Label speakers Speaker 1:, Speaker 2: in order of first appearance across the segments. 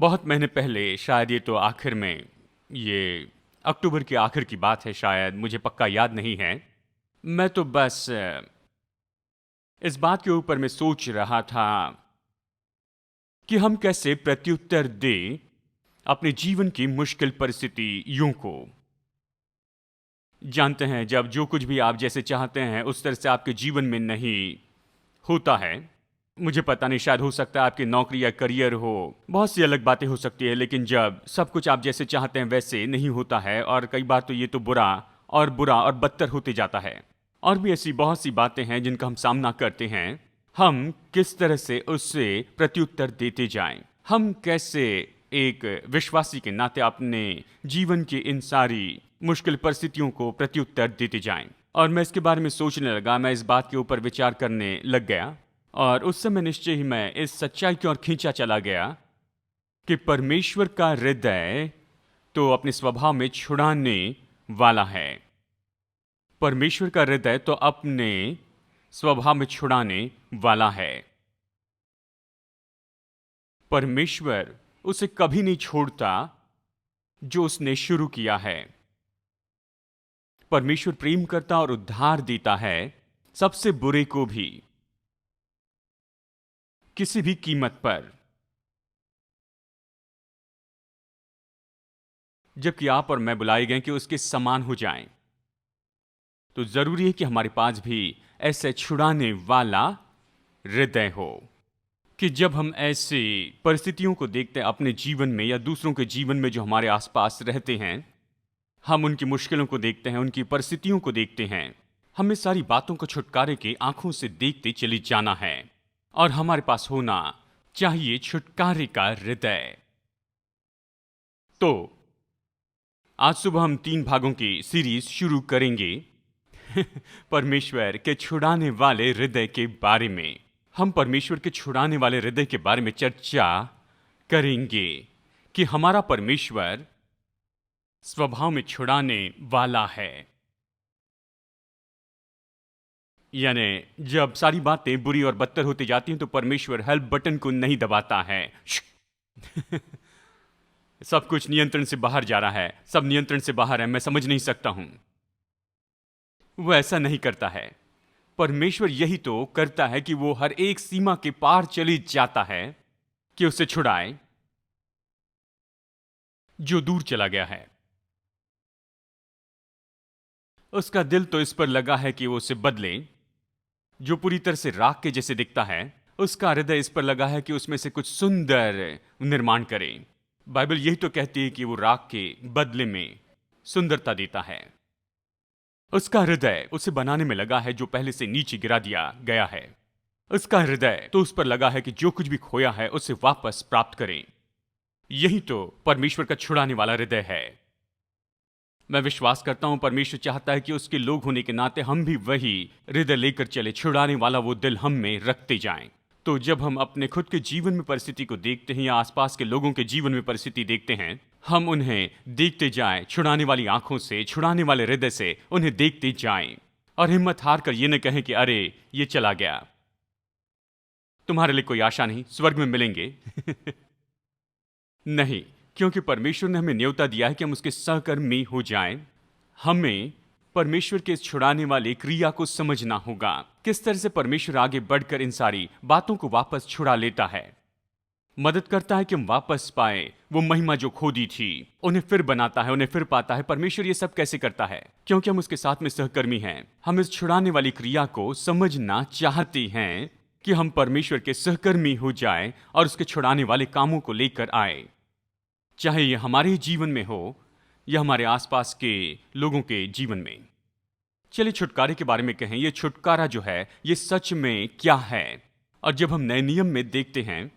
Speaker 1: बहुत महीने पहले, शायद ये तो आखिर में, ये अक्टूबर के आखिर की बात है शायद, मुझे पक्का याद नहीं है। मैं तो बस इस बात के ऊपर मैं सोच रहा था कि हम कैसे प्रत्युत्तर दें अपने जीवन की मुश्किल परिस्थितियों को। जानते हैं, जब जो कुछ भी आप जैसे चाहते हैं उस तरह से आपके जीवन में नहीं होता है। मुझे पता नहीं, शायद हो सकता है आपकी नौकरी या करियर हो, बहुत सी अलग बातें हो सकती है, लेकिन जब सब कुछ आप जैसे चाहते हैं वैसे नहीं होता है, और कई बार तो ये तो बुरा और बदतर होते जाता है। और भी ऐसी बहुत सी बातें हैं जिनका हम सामना करते हैं। हम किस तरह से उससे प्रत्युत्तर देते जाएं, हम कैसे एक विश्वासी के नाते अपने जीवन की इन सारी मुश्किल परिस्थितियों को प्रत्युत्तर देते जाएं। और मैं इसके बारे में सोचने लगा, मैं इस बात के ऊपर विचार करने लग गया, और उस समय निश्चय ही मैं इस सच्चाई की ओर खींचा चला गया कि परमेश्वर का हृदय तो अपने स्वभाव में छुड़ाने वाला है। परमेश्वर का हृदय तो अपने स्वभाव में छुड़ाने वाला है। परमेश्वर उसे कभी नहीं छोड़ता जो उसने शुरू किया है। परमेश्वर प्रेम करता और उद्धार देता है सबसे बुरे को भी, किसी भी कीमत पर। जबकि आप और मैं बुलाए गए कि उसके समान हो जाएं, तो जरूरी है कि हमारे पास भी ऐसे छुड़ाने वाला हृदय हो कि जब हम ऐसी परिस्थितियों को देखते हैं अपने जीवन में या दूसरों के जीवन में जो हमारे आसपास रहते हैं, हम उनकी मुश्किलों को देखते हैं, उनकी परिस्थितियों को देखते हैं, हमें सारी बातों को छुटकारे की आंखों से देखते चले जाना है, और हमारे पास होना चाहिए छुटकारे का हृदय। तो आज सुबह हम 3 भागों की सीरीज शुरू करेंगे परमेश्वर के छुड़ाने वाले हृदय के बारे में। हम परमेश्वर के छुड़ाने वाले हृदय के बारे में चर्चा करेंगे कि हमारा परमेश्वर स्वभाव में छुड़ाने वाला है। यानी जब सारी बातें बुरी और बदतर होती जाती हैं तो परमेश्वर हेल्प बटन को नहीं दबाता है सब कुछ नियंत्रण से बाहर जा रहा है, सब नियंत्रण से बाहर है, मैं समझ नहीं सकता हूं। वो ऐसा नहीं करता है। परमेश्वर यही तो करता है कि वो हर एक सीमा के पार चली जाता है कि उसे छुड़ाए जो दूर चला गया है। उसका दिल तो इस पर लगा है कि वो उसे बदले। जो पूरी तरह से राख के जैसे दिखता है, उसका हृदय इस पर लगा है कि उसमें से कुछ सुंदर निर्माण करे। बाइबल यही तो कहती है कि वो राख के बदले में सुंदरता देता है। उसका हृदय उसे बनाने में लगा है जो पहले से नीचे गिरा दिया गया है। उसका हृदय तो उस पर लगा है कि जो कुछ भी खोया है उसे वापस प्राप्त करें। यही तो परमेश्वर का छुड़ाने वाला हृदय है। मैं विश्वास करता हूं परमेश्वर चाहता है कि उसके लोग होने के नाते हम भी वही हृदय लेकर चले, छुड़ाने वाला वो दिल हम में रखते जाएं। तो जब हम अपने खुद के जीवन में परिस्थिति को देखते हैं या आसपास के लोगों के जीवन में परिस्थिति देखते हैं, हम उन्हें देखते जाएं छुड़ाने वाली आंखों से, छुड़ाने वाले हृदय से उन्हें देखते जाएं, और हिम्मत हार कर ये न कहें कि अरे ये चला गया, तुम्हारे लिए कोई आशा नहीं, स्वर्ग में मिलेंगे नहीं, क्योंकि परमेश्वर ने हमें न्योता दिया है कि हम उसके सहकर्मी हो जाएं। हमें परमेश्वर के इस छुड़ाने वाली क्रिया को समझना होगा, किस तरह से परमेश्वर आगे बढ़कर इन सारी बातों को वापस छुड़ा लेता है, मदद करता है कि हम वापस पाए वो महिमा जो खो दी थी, उन्हें फिर बनाता है, उन्हें फिर पाता है। परमेश्वर ये सब कैसे करता है? क्योंकि हम उसके साथ में सहकर्मी हैं। हम इस छुड़ाने वाली क्रिया को समझना चाहते हैं कि हम परमेश्वर के सहकर्मी हो जाएं और उसके छुड़ाने वाले कामों को लेकर आए, चाहे ये हमारे जीवन में हो या हमारे आसपास के लोगों के जीवन में। चलिए छुटकारे के बारे में कहें। ये छुटकारा जो है ये सच में क्या है? और जब हम नए नियम में देखते हैं,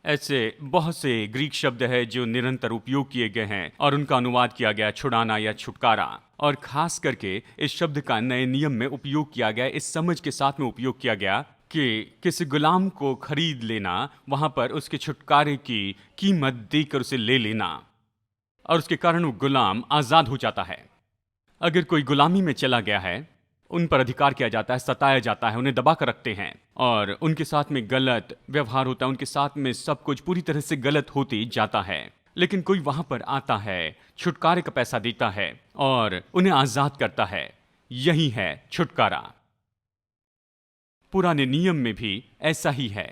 Speaker 1: ऐसे बहुत से ग्रीक शब्द है जो निरंतर उपयोग किए गए हैं और उनका अनुवाद किया गया छुड़ाना या छुटकारा, और खास करके इस शब्द का नए नियम में उपयोग किया गया, इस समझ के साथ में उपयोग किया गया कि किसी गुलाम को खरीद लेना, वहां पर उसके छुटकारे की कीमत देकर उसे ले लेना, और उसके कारण वो गुलाम आजाद हो जाता है। अगर कोई गुलामी में चला गया है उन पर अधिकार किया जाता है, सताया जाता है, उन्हें दबा कर रखते हैं और उनके साथ में गलत व्यवहार होता है, उनके साथ में सब कुछ पूरी तरह से गलत होते जाता है। लेकिन कोई वहां पर आता है, छुटकारे का पैसा देता है और उन्हें आजाद करता है। यही है छुटकारा। पुराने नियम में भी ऐसा ही है।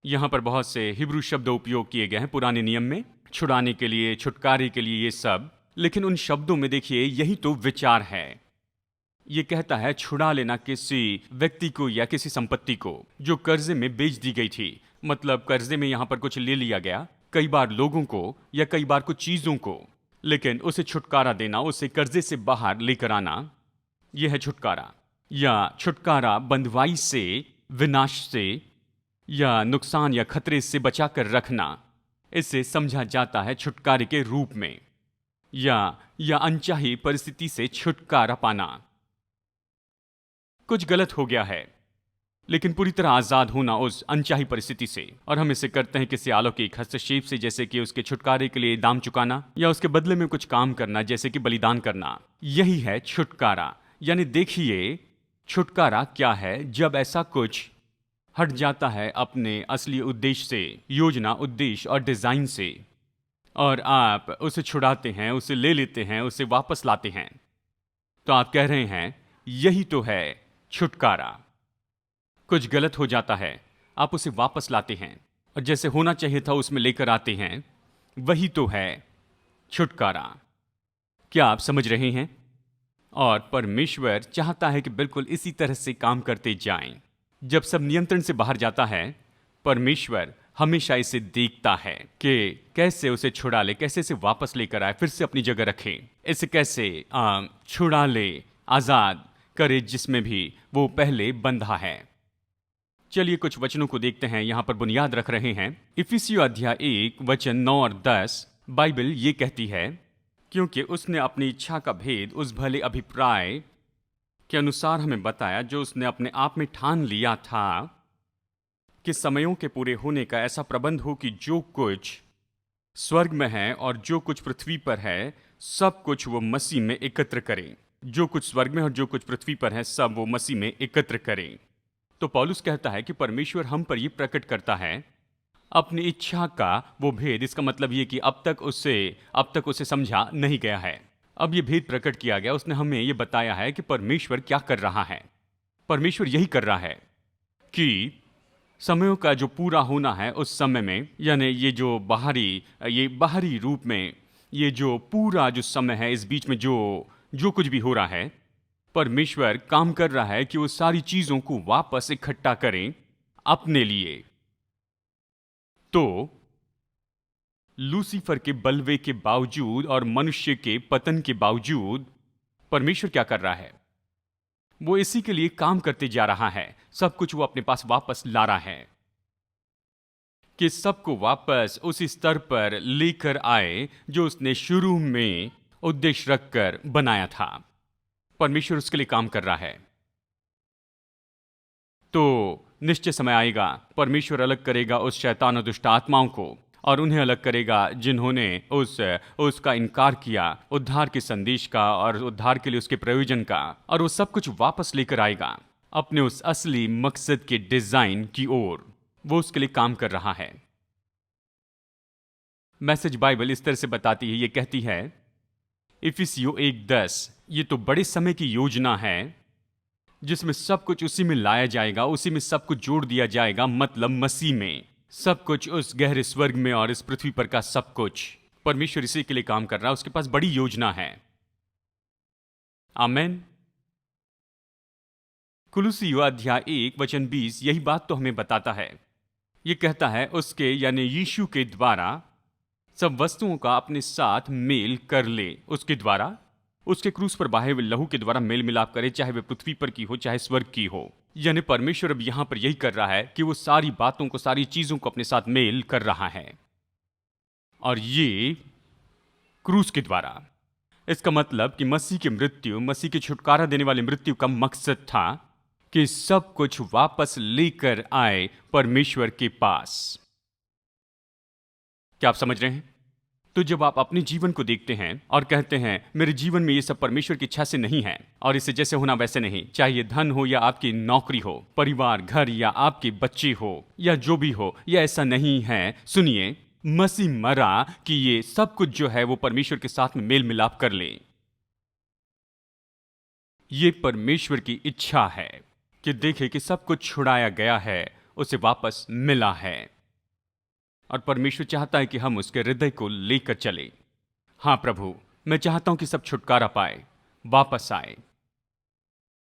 Speaker 1: यहां पर बहुत से हिब्रू शब्द उपयोग किए गए हैं पुराने नियम में, छुड़ाने के लिए, छुटकारे के लिए, ये सब। लेकिन उन शब्दों में देखिए यही तो विचार है। ये कहता है छुड़ा लेना किसी व्यक्ति को या किसी संपत्ति को जो कर्जे में बेच दी गई थी। मतलब कर्जे में यहां पर कुछ ले लिया गया, कई बार लोगों को या कई बार कुछ चीजों को, लेकिन उसे छुटकारा देना, उसे कर्जे से बाहर लेकर आना, यह है छुटकारा। या छुटकारा बंधुआई से, विनाश से या नुकसान या खतरे से बचाकर रखना, इसे समझा जाता है छुटकारे के रूप में। या अनचाही परिस्थिति से छुटकारा पाना। कुछ गलत हो गया है, लेकिन पूरी तरह आजाद होना उस अनचाही परिस्थिति से। और हम इसे करते हैं किसी अलौकिक हस्तक्षेप से, जैसे कि उसके छुटकारे के लिए दाम चुकाना या उसके बदले में कुछ काम करना, जैसे कि बलिदान करना। यही है छुटकारा। यानी देखिए छुटकारा क्या है, जब ऐसा कुछ हट जाता है अपने असली उद्देश्य से, योजना, उद्देश्य और डिजाइन से, और आप उसे छुड़ाते हैं, उसे ले लेते हैं, उसे वापस लाते हैं। तो आप कह रहे हैं यही तो है छुटकारा। कुछ गलत हो जाता है, आप उसे वापस लाते हैं और जैसे होना चाहिए था उसमें लेकर आते हैं। वही तो है छुटकारा। क्या आप समझ रहे हैं? और परमेश्वर चाहता है कि बिल्कुल इसी तरह से काम करते जाएं। जब सब नियंत्रण से बाहर जाता है, परमेश्वर हमेशा इसे देखता है कि कैसे उसे छुड़ा ले, कैसे इसे वापस लेकर आए, फिर से अपनी जगह रखे, इसे कैसे छुड़ा ले, आजाद करे जिसमें भी वो पहले बंधा है। चलिए कुछ वचनों को देखते हैं, यहां पर बुनियाद रख रहे हैं। इफिसियों अध्याय 1 वचन 9 और 10 बाइबल ये कहती है, क्योंकि उसने अपनी इच्छा का भेद उस भले अभिप्राय के अनुसार हमें बताया जो उसने अपने आप में ठान लिया था कि समयों के पूरे होने का ऐसा प्रबंध हो कि जो कुछ स्वर्ग में है और जो कुछ पृथ्वी पर है, सब कुछ वो मसीह में एकत्र करें। जो कुछ स्वर्ग में और जो कुछ पृथ्वी पर है, सब वो मसीह में एकत्र करें। तो पौलुस कहता है कि परमेश्वर हम पर ये प्रकट करता है अपनी इच्छा का वो भेद। इसका मतलब ये कि अब तक उसे समझा नहीं गया है, अब ये भेद प्रकट किया गया। उसने हमें ये बताया है कि परमेश्वर क्या कर रहा है। परमेश्वर यही कर रहा है कि समयों का जो पूरा होना है उस समय में, यानी ये बाहरी रूप में ये जो पूरा जो समय है, इस बीच में जो कुछ भी हो रहा है, परमेश्वर काम कर रहा है कि वो सारी चीजों को वापस इकट्ठा करें अपने लिए। तो लूसीफर के बलवे के बावजूद और मनुष्य के पतन के बावजूद परमेश्वर क्या कर रहा है? वो इसी के लिए काम करते जा रहा है। सब कुछ वो अपने पास वापस ला रहा है कि सबको वापस उसी स्तर पर लेकर आए जो उसने शुरू में उद्देश्य रखकर बनाया था। परमेश्वर उसके लिए काम कर रहा है। तो निश्चय समय आएगा, परमेश्वर अलग करेगा उस शैतान और दुष्ट आत्माओं को और उन्हें अलग करेगा जिन्होंने उसका इनकार किया, उद्धार के संदेश का और उद्धार के लिए उसके प्रयोजन का, और वो सब कुछ वापस लेकर आएगा अपने उस असली मकसद के डिजाइन की ओर। वो उसके लिए काम कर रहा है। मैसेज बाइबल इस तरह से बताती है, ये कहती है इफिसियों 1:10, ये तो बड़े समय की योजना है जिसमें सब कुछ उसी में लाया जाएगा, उसी में सब कुछ जोड़ दिया जाएगा। मतलब मसीह में सब कुछ, उस गहरे स्वर्ग में और इस पृथ्वी पर का सब कुछ। परमेश्वर इसी के लिए काम कर रहा है, उसके पास बड़ी योजना है। आमेन। कुलुसियों अध्याय 1 वचन 20 यही बात तो हमें बताता है। यह कहता है उसके यानी यीशु के द्वारा सब वस्तुओं का अपने साथ मेल कर ले। उसके द्वारा, उसके क्रूस पर बहाए हुए लहू के द्वारा मेल मिलाप करे, चाहे वे पृथ्वी पर की हो चाहे स्वर्ग की हो। यानी परमेश्वर अब यहां पर यही कर रहा है कि वो सारी बातों को, सारी चीजों को अपने साथ मेल कर रहा है, और ये क्रूस के द्वारा। इसका मतलब कि मसीह की मृत्यु, मसीह की छुटकारा देने वाली मृत्यु का मकसद था कि सब कुछ वापस लेकर आए परमेश्वर के पास। क्या आप समझ रहे हैं? तो जब आप अपने जीवन को देखते हैं और कहते हैं मेरे जीवन में ये सब परमेश्वर की इच्छा से नहीं है और इसे जैसे होना वैसे नहीं, चाहे धन हो या आपकी नौकरी हो, परिवार, घर या आपके बच्चे हो या जो भी हो, ये ऐसा नहीं है। सुनिए, मसीह मरा कि ये सब कुछ जो है वो परमेश्वर के साथ में मेल मिलाप कर ले। ये परमेश्वर की इच्छा है कि देखे कि सब कुछ छुड़ाया गया है, उसे वापस मिला है। और परमेश्वर चाहता है कि हम उसके हृदय को लेकर चले। हाँ प्रभु, मैं चाहता हूं कि सब छुटकारा पाए, वापस आए।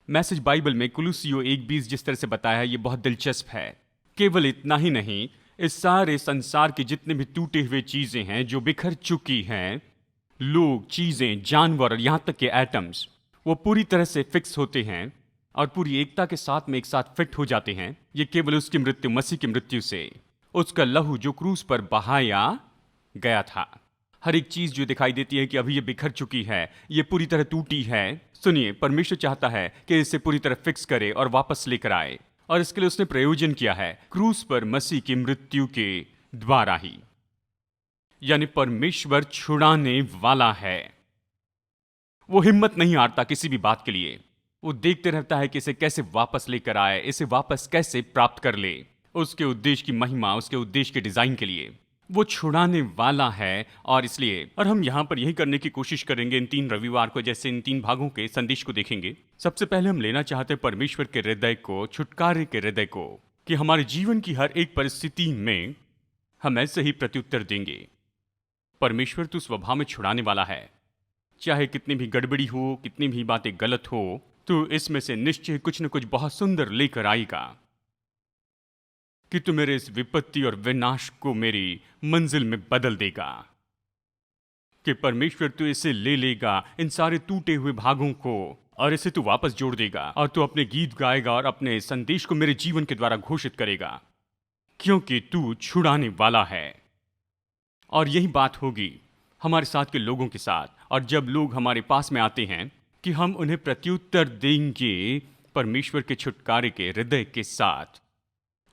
Speaker 1: मैसेज बाइबल में कुलुसियों 1:20 जिस तरह से बताया है, ये बहुत दिलचस्प है। केवल इतना ही नहीं, इस सारे संसार की जितने भी टूटे हुए चीजें हैं जो बिखर चुकी हैं, लोग, चीजें, जानवर और यहां तक के एटम्स, वो पूरी तरह से फिक्स होते हैं और पूरी एकता के साथ में एक साथ फिट हो जाते हैं। ये केवल उसकी मृत्यु, मसीह की मृत्यु से, उसका लहू जो क्रूस पर बहाया गया था। हर एक चीज जो दिखाई देती है कि अभी ये बिखर चुकी है, ये पूरी तरह टूटी है, सुनिए, परमेश्वर चाहता है कि इसे पूरी तरह फिक्स करे और वापस लेकर आए। और इसके लिए उसने प्रयोजन किया है क्रूस पर मसीह की मृत्यु के द्वारा ही। यानी परमेश्वर छुड़ाने वाला है। वो हिम्मत नहीं हारता किसी भी बात के लिए। वो देखते रहता है कि इसे कैसे वापस लेकर आए, इसे वापस कैसे प्राप्त कर ले, उसके उद्देश्य की महिमा, उसके उद्देश्य के डिजाइन के लिए। वो छुड़ाने वाला है। और इसलिए और हम यहां पर यही करने की कोशिश करेंगे इन 3 रविवार को, जैसे इन 3 भागों के संदेश को देखेंगे। सबसे पहले हम लेना चाहते हैं परमेश्वर के हृदय को, छुटकारे के हृदय को, कि हमारे जीवन की हर एक परिस्थिति में हम ऐसे ही प्रत्युत्तर देंगे। परमेश्वर तो स्वभाव में छुड़ाने वाला है। चाहे कितनी भी गड़बड़ी हो, कितनी भी बातें गलत हो, तो इसमें से निश्चय कुछ न कुछ बहुत सुंदर लेकर आएगा कि तू मेरे इस विपत्ति और विनाश को मेरी मंजिल में बदल देगा। कि परमेश्वर तू इसे ले लेगा, इन सारे टूटे हुए भागों को, और इसे तू वापस जोड़ देगा और तू अपने गीत गाएगा और अपने संदेश को मेरे जीवन के द्वारा घोषित करेगा, क्योंकि तू छुड़ाने वाला है। और यही बात होगी हमारे साथ के लोगों के साथ। और जब लोग हमारे पास में आते हैं कि हम उन्हें प्रत्युत्तर देंगे परमेश्वर के छुटकारे के हृदय के साथ।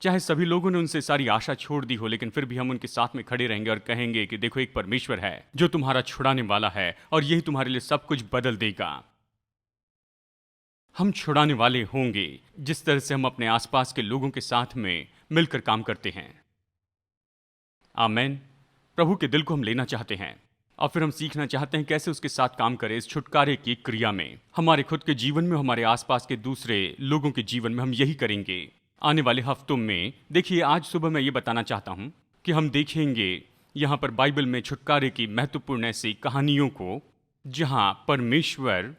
Speaker 1: चाहे सभी लोगों ने उनसे सारी आशा छोड़ दी हो, लेकिन फिर भी हम उनके साथ में खड़े रहेंगे और कहेंगे कि देखो, एक परमेश्वर है जो तुम्हारा छुड़ाने वाला है और यही तुम्हारे लिए सब कुछ बदल देगा। हम छुड़ाने वाले होंगे जिस तरह से हम अपने आसपास के लोगों के साथ में मिलकर काम करते हैं। आमेन। प्रभु के दिल को हम लेना चाहते हैं और फिर हम सीखना चाहते हैं कैसे उसके साथ काम करें इस छुटकारे की क्रिया में। हमारे खुद के जीवन में, हमारे आसपास के दूसरे लोगों के जीवन में हम यही करेंगे आने वाले हफ्तों में। देखिए, आज सुबह मैं ये बताना चाहता हूं कि हम देखेंगे यहां पर बाइबल में छुटकारे की महत्वपूर्ण ऐसी कहानियों को, जहां परमेश्वर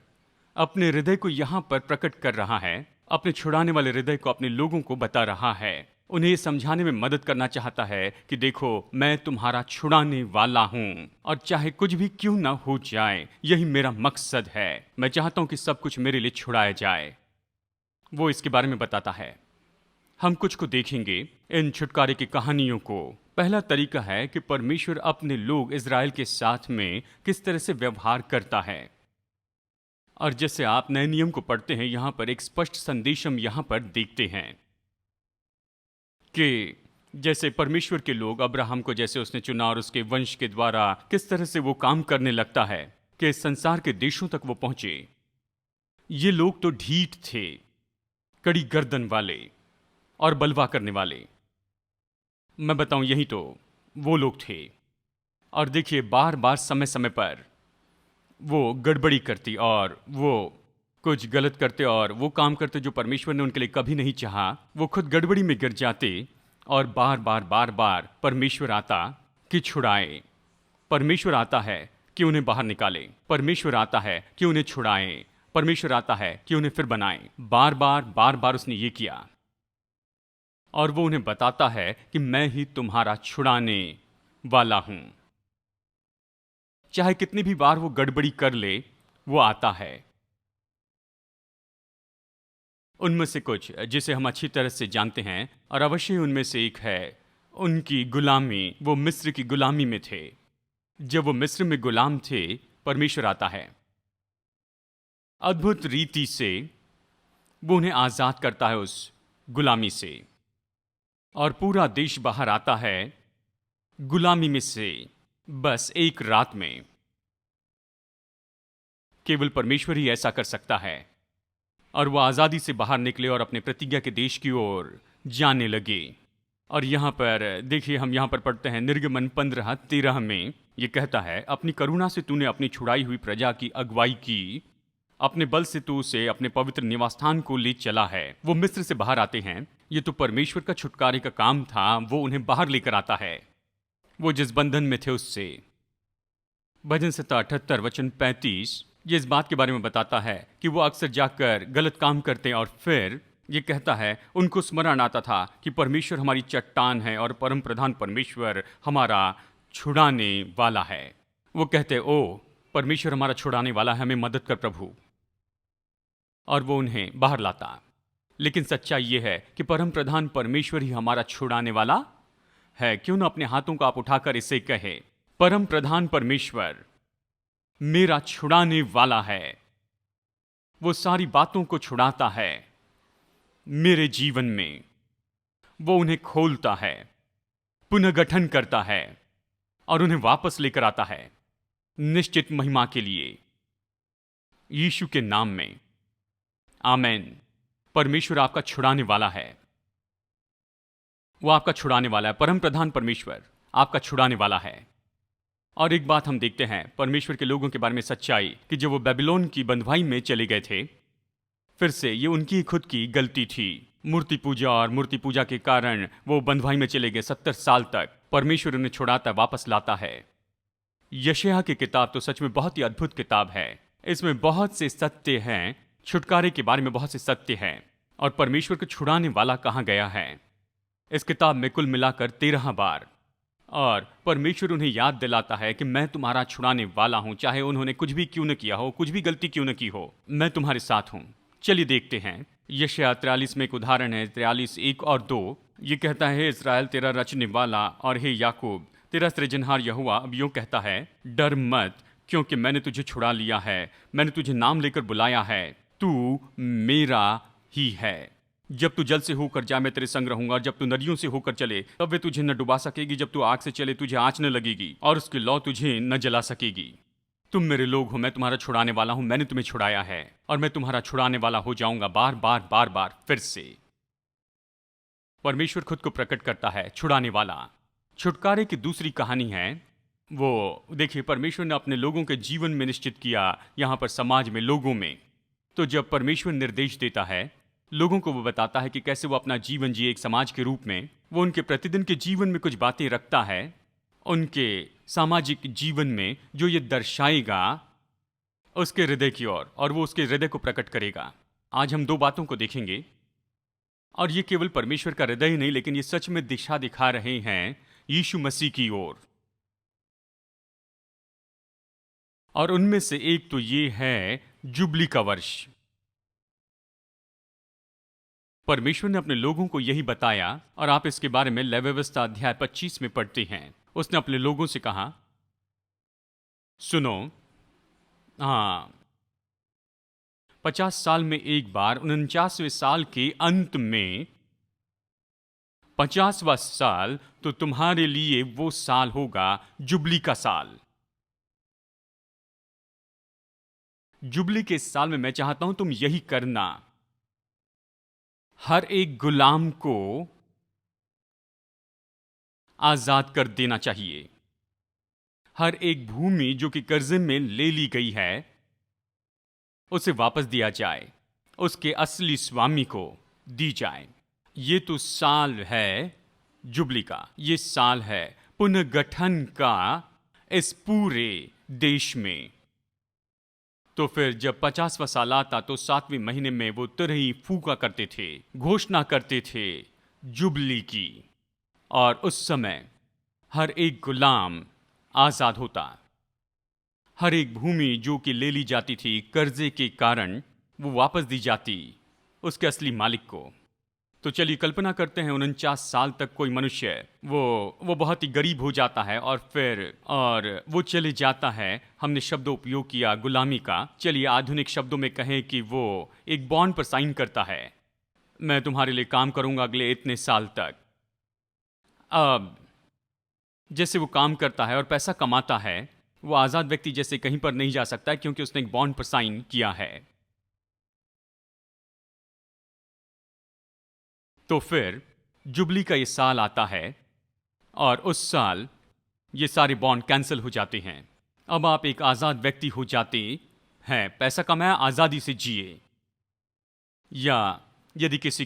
Speaker 1: अपने हृदय को यहां पर प्रकट कर रहा है, अपने छुड़ाने वाले हृदय को अपने लोगों को बता रहा है, उन्हें ये समझाने में मदद करना चाहता है कि देखो, मैं तुम्हारा छुड़ाने वाला हूं और चाहे कुछ भी क्यों ना हो जाए, यही मेरा मकसद है। मैं चाहता हूं कि सब कुछ मेरे लिए छुड़ाया जाए। वो इसके बारे में बताता है। हम कुछ को देखेंगे इन छुटकारे की कहानियों को। पहला तरीका है कि परमेश्वर अपने लोग इज़राइल के साथ में किस तरह से व्यवहार करता है। और जैसे आप नए नियम को पढ़ते हैं, यहां पर एक स्पष्ट संदेश हम यहां पर देखते हैं कि जैसे परमेश्वर के लोग, अब्राहम को जैसे उसने चुना और उसके वंश के द्वारा किस तरह से वो काम करने लगता है कि संसार के देशों तक वो पहुंचे। ये लोग तो ढीठ थे, कड़ी गर्दन वाले और बलवा करने वाले। मैं बताऊं, यही तो वो लोग थे। और देखिए, बार बार समय समय पर वो गड़बड़ी करती और वो कुछ गलत करते और वो काम करते जो परमेश्वर ने उनके लिए कभी नहीं चाहा। वो खुद गड़बड़ी में गिर जाते और बार बार परमेश्वर आता कि छुड़ाए। परमेश्वर आता है कि उन्हें बाहर निकाले। परमेश्वर आता है कि उन्हें छुड़ाए। परमेश्वर आता है कि उन्हें फिर बनाए। बार बार उसने ये किया। और वो उन्हें बताता है कि मैं ही तुम्हारा छुड़ाने वाला हूं। चाहे कितनी भी बार वो गड़बड़ी कर ले, वो आता है। उनमें से कुछ जिसे हम अच्छी तरह से जानते हैं, और अवश्य उनमें से एक है उनकी गुलामी। वो मिस्र की गुलामी में थे। जब वो मिस्र में गुलाम थे, परमेश्वर आता है, अद्भुत रीति से वो उन्हें आजाद करता है उस गुलामी से, और पूरा देश बाहर आता है गुलामी में से। बस एक रात में केवल परमेश्वर ही ऐसा कर सकता है। और वो आज़ादी से बाहर निकले और अपने प्रतिज्ञा के देश की ओर जाने लगे। और यहाँ पर देखिए, हम यहाँ पर पढ़ते हैं निर्गमन 15:13 में ये कहता है, अपनी करुणा से तूने अपनी छुड़ाई हुई प्रजा की अगुवाई की, अपने बल से तू उसे अपने पवित्र निवासस्थान को ले चला है। वो मिस्र से बाहर आते हैं, ये तो परमेश्वर का छुटकारे का काम था, वो उन्हें बाहर लेकर आता है, वो जिस बंधन में थे उससे। भजन 78 वचन 35 ये इस बात के बारे में बताता है कि वो अक्सर जाकर गलत काम करते और फिर ये कहता है, उनको स्मरण आता था कि परमेश्वर हमारी चट्टान है और परम प्रधान परमेश्वर हमारा छुड़ाने वाला है। वो कहते, ओ परमेश्वर हमारा छुड़ाने वाला है, हमें मदद कर प्रभु। और वो उन्हें बाहर लाता। लेकिन सच्चाई ये है कि परम प्रधान परमेश्वर ही हमारा छुड़ाने वाला है। क्यों ना अपने हाथों को आप उठाकर इसे कहे, परम प्रधान परमेश्वर मेरा छुड़ाने वाला है। वो सारी बातों को छुड़ाता है मेरे जीवन में। वो उन्हें खोलता है, पुनर्गठन करता है और उन्हें वापस लेकर आता है निश्चित महिमा के लिए, यीशु के नाम में। आमेन। परमेश्वर आपका छुड़ाने वाला है। वो आपका छुड़ाने वाला है। परम प्रधान परमेश्वर आपका छुड़ाने वाला है। और एक बात हम देखते हैं परमेश्वर के लोगों के बारे में सच्चाई, कि जब वो बेबीलोन की बंधुआई में चले गए थे, फिर से ये उनकी खुद की गलती थी। मूर्ति पूजा और मूर्ति पूजा के कारण वो बंधुआई में चले गए 70 साल तक। परमेश्वर उन्हें छुड़ाता, वापस लाता है। यशायाह की किताब तो सच में बहुत ही अद्भुत किताब है। इसमें बहुत से सत्य हैं, छुटकारे के बारे में बहुत से सत्य हैं। और परमेश्वर को छुड़ाने वाला कहाँ गया है इस किताब में कुल मिलाकर 13 बार। और परमेश्वर उन्हें याद दिलाता है कि मैं तुम्हारा छुड़ाने वाला हूं, चाहे उन्होंने कुछ भी क्यों न किया हो, कुछ भी गलती क्यों न की हो, मैं तुम्हारे साथ हूं। चलिए देखते हैं। यशायाह 43 में एक उदाहरण है, 43:1-2। ये कहता है, इस्राएल तेरा रचने वाला और हे याकूब तेरा सृजनहार यहोवा अब यूं कहता है, डर मत, क्योंकि मैंने तुझे छुड़ा लिया है, मैंने तुझे नाम लेकर बुलाया है, तू मेरा ही है। जब तू जल से होकर जा मैं तेरे संग रहूंगा, और जब तू नदियों से होकर चले तब वे तुझे न डुबा सकेगी, जब तू आग से चले तुझे आँच न लगेगी और उसकी लौ तुझे न जला सकेगी। तुम मेरे लोग हो, मैं तुम्हारा छुड़ाने वाला हूं, मैंने तुम्हें छुड़ाया है और मैं तुम्हारा छुड़ाने वाला हो जाऊंगा। बार बार बार बार फिर से परमेश्वर खुद को प्रकट करता है, छुड़ाने वाला। छुटकारे की दूसरी कहानी है, वो देखिए, परमेश्वर ने अपने लोगों के जीवन में निश्चित किया, यहां पर समाज में, लोगों में। तो जब परमेश्वर निर्देश देता है लोगों को, वो बताता है कि कैसे वो अपना जीवन जिए एक समाज के रूप में। वो उनके प्रतिदिन के जीवन में कुछ बातें रखता है, उनके सामाजिक जीवन में, जो ये दर्शाएगा उसके हृदय की ओर, और वो उसके हृदय को प्रकट करेगा। आज हम 2 बातों को देखेंगे, और ये केवल परमेश्वर का हृदय ही नहीं, लेकिन ये सच में दिशा दिखा रहे हैं यीशु मसीह की ओर। और उनमें से एक तो ये है जुबली का वर्ष। परमेश्वर ने अपने लोगों को यही बताया, और आप इसके बारे में लेवी व्यवस्था अध्याय 25 में पढ़ते हैं। उसने अपने लोगों से कहा, सुनो, हाँ, 50 साल में एक बार 49वें साल के अंत में 50वां साल तो तुम्हारे लिए वो साल होगा जुबली का साल। जुबली के साल में मैं चाहता हूं तुम यही करना, हर एक गुलाम को आजाद कर देना चाहिए। हर एक भूमि जो कि कर्जे में ले ली गई है उसे वापस दिया जाए, उसके असली स्वामी को दी जाए। ये तो साल है जुबली का, ये साल है पुनर्गठन का इस पूरे देश में। तो फिर जब 50वां साल आता तो 7वें महीने में वो तिरही फूका करते थे, घोषणा करते थे जुबली की, और उस समय हर एक गुलाम आजाद होता। हर एक भूमि जो कि ले ली जाती थी कर्जे के कारण, वो वापस दी जाती उसके असली मालिक को। तो चलिए कल्पना करते हैं 49 साल तक कोई मनुष्य वो बहुत ही गरीब हो जाता है, और वो चले जाता है। हमने शब्द उपयोग किया गुलामी का, चलिए आधुनिक शब्दों में कहें कि वो एक बॉन्ड पर साइन करता है, मैं तुम्हारे लिए काम करूंगा अगले इतने साल तक। अब जैसे वो काम करता है और पैसा कमाता है, वो आजाद व्यक्ति जैसे कहीं पर नहीं जा सकता है, क्योंकि उसने एक बॉन्ड पर साइन किया है। तो फिर जुबली का ये साल आता है और उस साल ये सारे बॉन्ड कैंसिल हो जाते हैं। अब आप एक आजाद व्यक्ति हो जाते हैं, पैसा कमाया, आजादी से जिए। या यदि किसी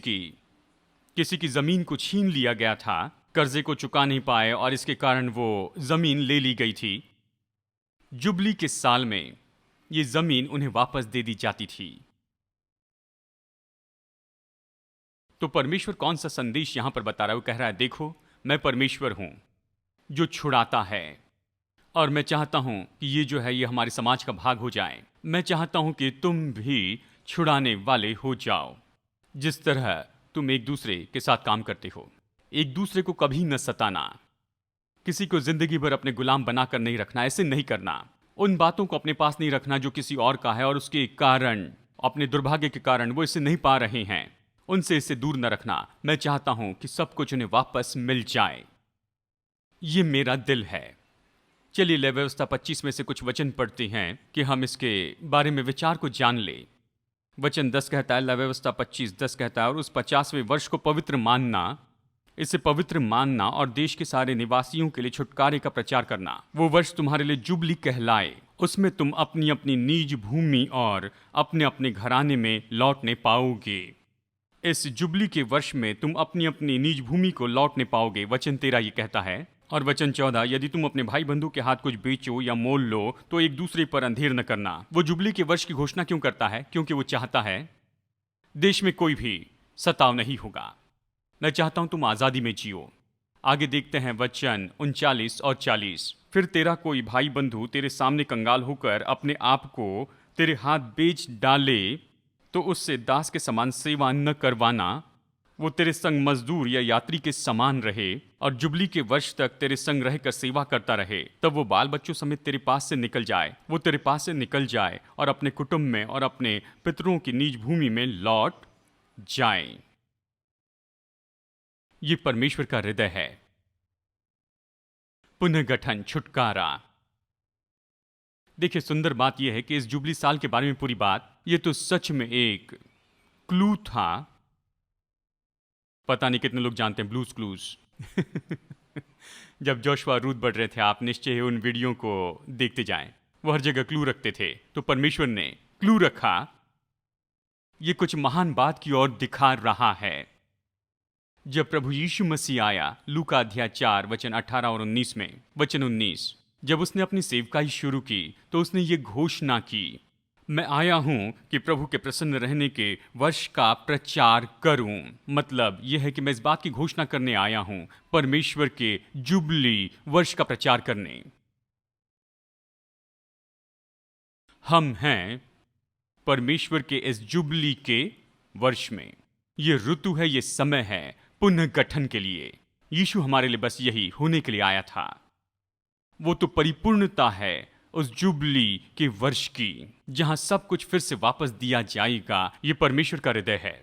Speaker 1: की जमीन को छीन लिया गया था, कर्जे को चुका नहीं पाए और इसके कारण वो जमीन ले ली गई थी, जुबली के साल में ये जमीन उन्हें वापस दे दी जाती थी। तो परमेश्वर कौन सा संदेश यहां पर बता रहा है? वो कह रहा है, देखो मैं परमेश्वर हूं जो छुड़ाता है, और मैं चाहता हूं कि ये जो है ये हमारे समाज का भाग हो जाए। मैं चाहता हूं कि तुम भी छुड़ाने वाले हो जाओ। जिस तरह तुम एक दूसरे के साथ काम करते हो, एक दूसरे को कभी न सताना, किसी को जिंदगी भर अपने गुलाम बनाकर नहीं रखना, ऐसे नहीं करना। उन बातों को अपने पास नहीं रखना जो किसी और का है और उसके कारण, अपने दुर्भाग्य के कारण वो इसे नहीं पा रहे हैं, उनसे इसे दूर न रखना। मैं चाहता हूं कि सब कुछ उन्हें वापस मिल जाए। ये मेरा दिल है। चलिए लय व्यवस्था 25 में से कुछ वचन पढ़ते हैं कि हम इसके बारे में विचार को जान ले। वचन 10 कहता है, लय व्यवस्था 25:10 कहता है, और उस 50वें वर्ष को पवित्र मानना, इसे पवित्र मानना और देश के सारे निवासियों के लिए छुटकारे का प्रचार करना। वो वर्ष तुम्हारे लिए जुबली कहलाए। उसमें तुम अपनी अपनी निज भूमि और अपने अपने घराने में लौटने पाओगे। इस जुबली के वर्ष में तुम अपनी अपनी निज भूमि को लौटने पाओगे। वचन 13 ये कहता है। और वचन 14, यदि तुम अपने भाई बंधु के हाथ कुछ बेचो या मोल लो तो एक दूसरे पर अंधेर न करना। वो जुबली के वर्ष की घोषणा क्यों करता है? क्योंकि वो चाहता है देश में कोई भी सताव नहीं होगा। मैं चाहता हूं तुम आजादी में जियो। आगे देखते हैं वचन 39 और 40। फिर तेरा कोई भाई बंधु तेरे सामने कंगाल होकर अपने आप को तेरे हाथ बेच डाले तो उससे दास के समान सेवा न करवाना। वो तेरे संग मजदूर या यात्री के समान रहे और जुबली के वर्ष तक तेरे संग रहकर सेवा करता रहे। तब वो बाल बच्चों समेत तेरे पास से निकल जाए। वो तेरे पास से निकल जाए और अपने कुटुंब में और अपने पितरों की निज भूमि में लौट जाए। ये परमेश्वर का हृदय है। पुनर्गठन, छुटकारा। देखिए, सुंदर बात यह है कि इस जुबली साल के बारे में पूरी बात, ये तो सच में एक क्लू था। पता नहीं कितने लोग जानते हैं ब्लूज क्लूज। जब जोशुआ रूथ बढ़ रहे थे, आप निश्चय ही उन वीडियो को देखते जाएं। वो हर जगह क्लू रखते थे, तो परमेश्वर ने क्लू रखा। ये कुछ महान बात की ओर दिखा रहा है। जब प्रभु यीशु मसीह आया, लूका अध्याय 4 वचन 18 और 19 में, वचन 19, जब उसने अपनी सेवकाई शुरू की तो उसने ये घोषणा की, मैं आया हूं कि प्रभु के प्रसन्न रहने के वर्ष का प्रचार करूं। मतलब यह है कि मैं इस बात की घोषणा करने आया हूं, परमेश्वर के जुबली वर्ष का प्रचार करने। हम हैं परमेश्वर के इस जुबली के वर्ष में। ये ऋतु है, ये समय है पुनर्गठन के लिए। यीशु हमारे लिए बस यही होने के लिए आया था। वो तो परिपूर्णता है उस जुबली के वर्ष की, जहां सब कुछ फिर से वापस दिया जाएगा। ये परमेश्वर का हृदय है।